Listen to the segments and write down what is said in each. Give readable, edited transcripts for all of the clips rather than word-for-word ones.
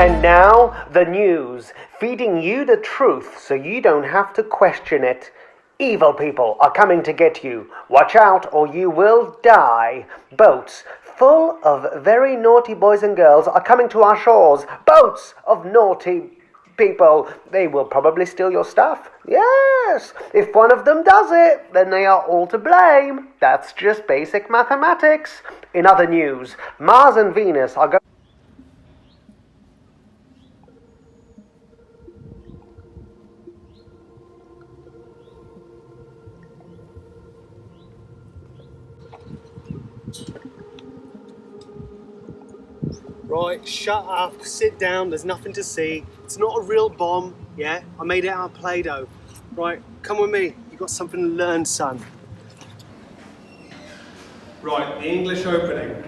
And now, the news, feeding you the truth so you don't have to question it. Evil people are coming to get you. Watch out or you will die. Boats full of very naughty boys and girls are coming to our shores. Boats of naughty people. They will probably steal your stuff. Yes, if one of them does it, then they are all to blame. That's just basic mathematics. In other news, Mars and Venus are going... Right, shut up, sit down, there's nothing to see. It's not a real bomb, yeah? I made it out of Play-Doh. Right, come with me, you got something to learn, son. Right, the English opening.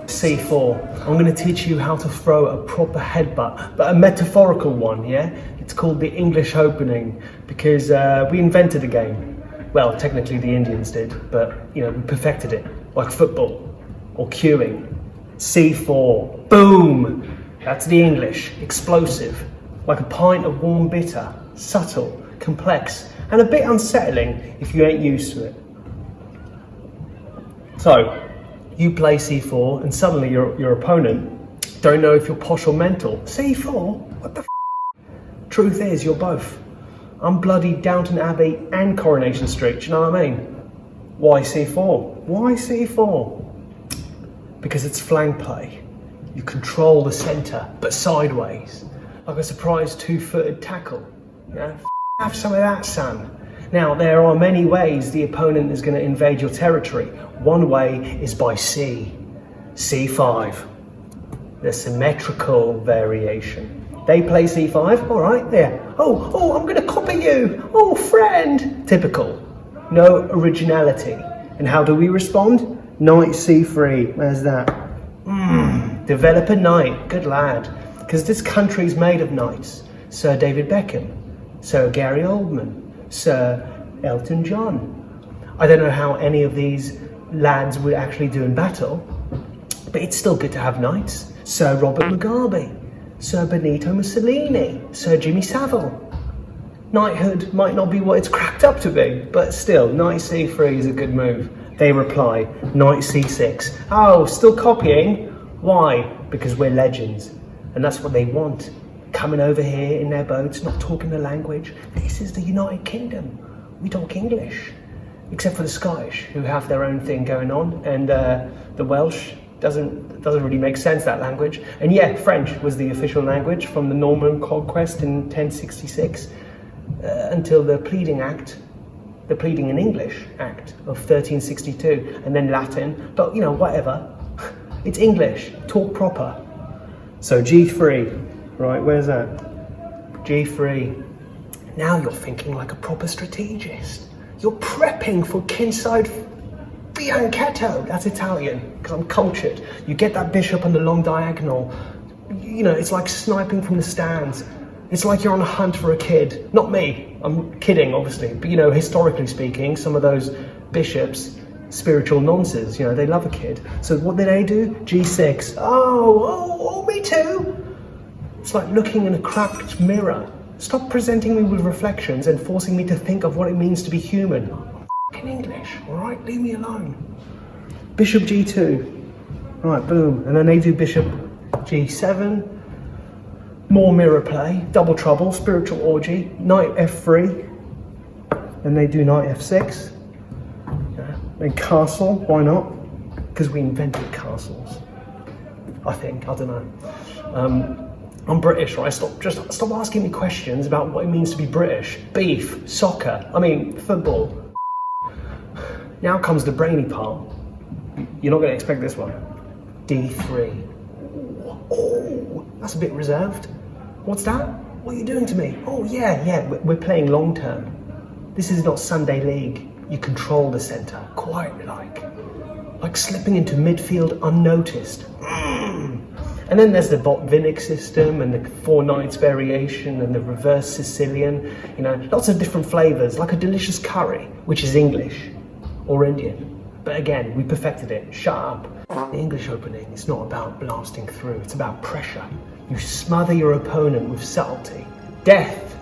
C4. I'm going to teach you how to throw a proper headbutt, but a metaphorical one, yeah? It's called the English opening because we invented the game. Well, technically the Indians did, but, you know, we perfected it, like football or queuing. C4. Boom! That's the English. Explosive. Like a pint of warm bitter. Subtle, complex, and a bit unsettling if you ain't used to it. So, you play C4 and suddenly your opponent don't know if you're posh or mental. C4? What the f***? Truth is, you're both. I'm bloody Downton Abbey and Coronation Street, do you know what I mean? Why C4? Why C4? Because it's flank play. You control the centre, but sideways. Like a surprise two-footed tackle. Yeah? Have some of that, son. Now, there are many ways the opponent is going to invade your territory. One way is by C. C5. The symmetrical variation. They play C5, all right, there. Oh, I'm going to copy you. Oh, friend. Typical. No originality. And how do we respond? Knight C3, where's that? Develop a knight, good lad. Because this country's made of knights. Sir David Beckham, Sir Gary Oldman, Sir Elton John. I don't know how any of these lads would actually do in battle, but it's still good to have knights. Sir Robert Mugabe, Sir Benito Mussolini, Sir Jimmy Savile. Knighthood might not be what it's cracked up to be, but still, Knight C3 is a good move. They reply, Knight C6. Oh, still copying? Why? Because we're legends. And that's what they want. Coming over here in their boats, not talking the language. This is the United Kingdom. We talk English. Except for the Scottish, who have their own thing going on. And the Welsh doesn't really make sense, that language. And yeah, French was the official language from the Norman conquest in 1066 until the Pleading in English Act of 1362, and then Latin, but you know, whatever. It's English, talk proper. So G3, right, where's that? G3. Now you're thinking like a proper strategist. You're prepping for kinside fianchetto. That's Italian, because I'm cultured. You get that bishop on the long diagonal. You know, it's like sniping from the stands. It's like you're on a hunt for a kid. Not me, I'm kidding, obviously. But, you know, historically speaking, some of those bishops, spiritual nonces, you know, they love a kid. So what did they do? G6. Oh, me too. It's like looking in a cracked mirror. Stop presenting me with reflections and forcing me to think of what it means to be human. I'm f***ing English, all right? Leave me alone. Bishop G2. Right, boom. And then they do Bishop G7. More mirror play, double trouble, spiritual orgy, Knight F3, and they do Knight F6, then castle, why not? Because we invented castles, I think, I don't know. I'm British, right? Stop asking me questions about what it means to be British. Beef, soccer, football. Now comes the brainy part. You're not going to expect this one. D3. Oh, that's a bit reserved. What's that? What are you doing to me? Oh, yeah, we're playing long term. This is not Sunday League. You control the centre, quietly like slipping into midfield unnoticed. And then there's the Botvinnik system and the four knights variation and the reverse Sicilian, you know, lots of different flavours, like a delicious curry, which is English or Indian. But again, we perfected it. Shut up. The English opening is not about blasting through, it's about pressure. You smother your opponent with subtlety. Death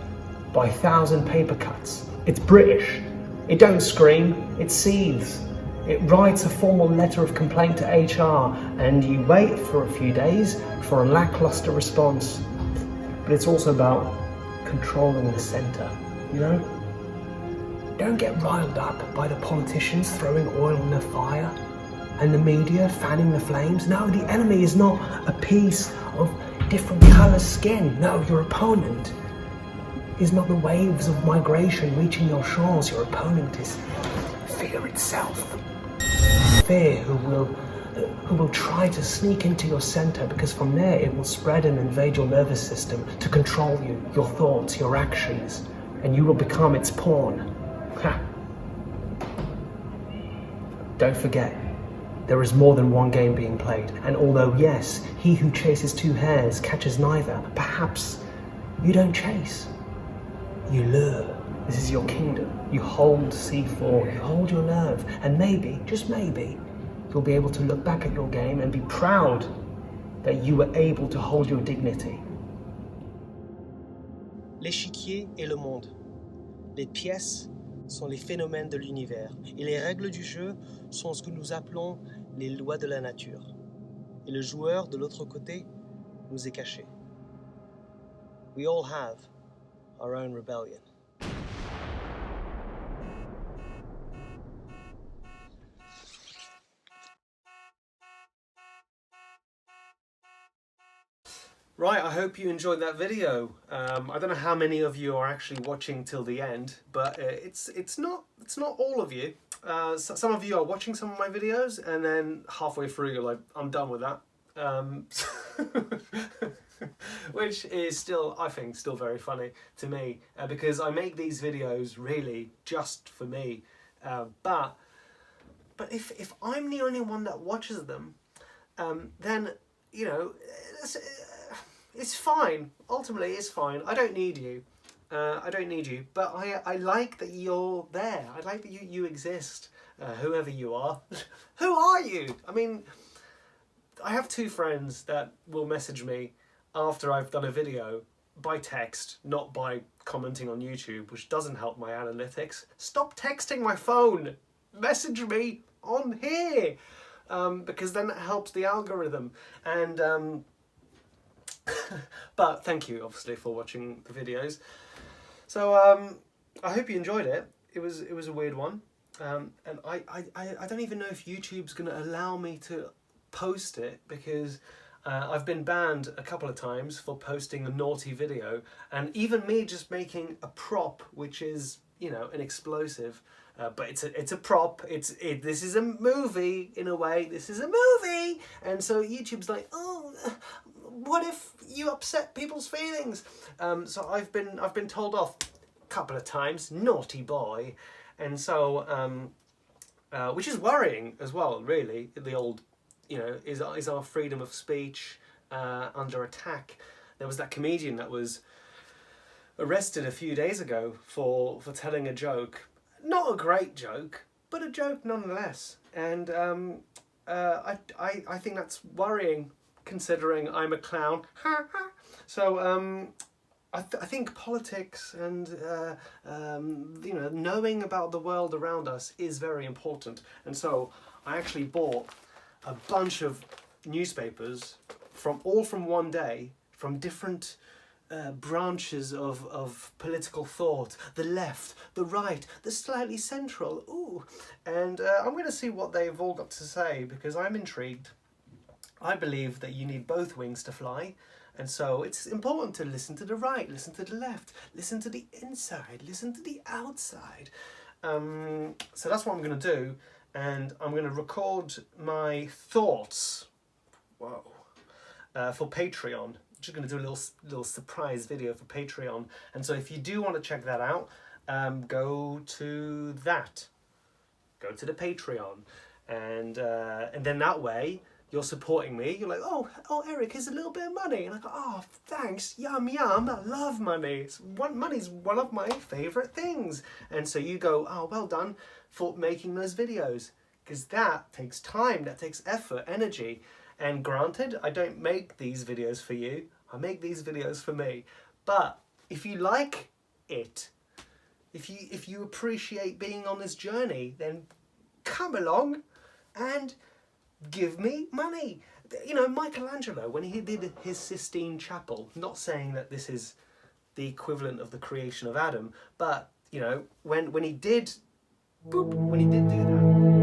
by 1,000 paper cuts. It's British. It don't scream, it seethes. It writes a formal letter of complaint to HR, and you wait for a few days for a lackluster response. But it's also about controlling the centre, you know? Don't get riled up by the politicians throwing oil on the fire and the media fanning the flames. No, the enemy is not a piece of different colour skin. No, your opponent is not the waves of migration reaching your shores. Your opponent is fear itself. Fear who will try to sneak into your centre, because from there it will spread and invade your nervous system to control you, your thoughts, your actions, and you will become its pawn. Ha. Don't forget, there is more than one game being played, and although yes, he who chases two hares catches neither, perhaps you don't chase, you lure. This is your kingdom. You hold C4, you hold your nerve, and maybe, just maybe, you'll be able to look back at your game and be proud that you were able to hold your dignity. L'échiquier est le monde. Les pièces sont les phénomènes de l'univers. Et les règles du jeu sont ce que nous appelons les lois de la nature. Et le joueur de l'autre côté nous est caché. We all have our own rebellion. Right, I hope you enjoyed that video. I don't know how many of you are actually watching till the end, but it's not all of you. Some of you are watching some of my videos, and then halfway through you're like, I'm done with that. Which is still, I think, still very funny to me, because I make these videos really just for me. But if I'm the only one that watches them, then, you know, it's fine. Ultimately, it's fine. I don't need you. I don't need you. But I like that you're there. I like that you exist, whoever you are. Who are you? I mean, I have two friends that will message me after I've done a video by text, not by commenting on YouTube, which doesn't help my analytics. Stop texting my phone. Message me on here, because then it helps the algorithm. And but thank you, obviously, for watching the videos. So I hope you enjoyed it. It was a weird one, and I don't even know if YouTube's going to allow me to post it, because I've been banned a couple of times for posting a naughty video, and even me just making a prop, which is, you know, an explosive, but it's a prop. This is a movie in a way. This is a movie, and so YouTube's like, oh, what if you upset people's feelings? So I've been told off a couple of times, naughty boy, and so which is worrying as well. Really, the old, you know, is our freedom of speech under attack? There was that comedian that was arrested a few days ago for telling a joke, not a great joke, but a joke nonetheless, and I think that's worrying, considering I'm a clown. So I think politics and you know, knowing about the world around us is very important. And so I actually bought a bunch of newspapers from one day, from different branches of political thought, the left, the right, the slightly central. Ooh, and I'm going to see what they've all got to say, because I'm intrigued. I believe that you need both wings to fly, and so it's important to listen to the right, listen to the left, listen to the inside, listen to the outside. So that's what I'm going to do, and I'm going to record my thoughts. Whoa. For Patreon. I'm just going to do a little surprise video for Patreon, and so if you do want to check that out, go to that. Go to the Patreon, and then that way you're supporting me. You're like, oh, Eric, here's a little bit of money. And I go, oh, thanks, yum, yum, I love money. Money's one of my favourite things. And so you go, oh, well done for making those videos. Because that takes time, that takes effort, energy. And granted, I don't make these videos for you. I make these videos for me. But if you like it, if you appreciate being on this journey, then come along and give me money. You know, Michelangelo, when he did his Sistine Chapel, not saying that this is the equivalent of the creation of Adam, but, you know, when he did do that,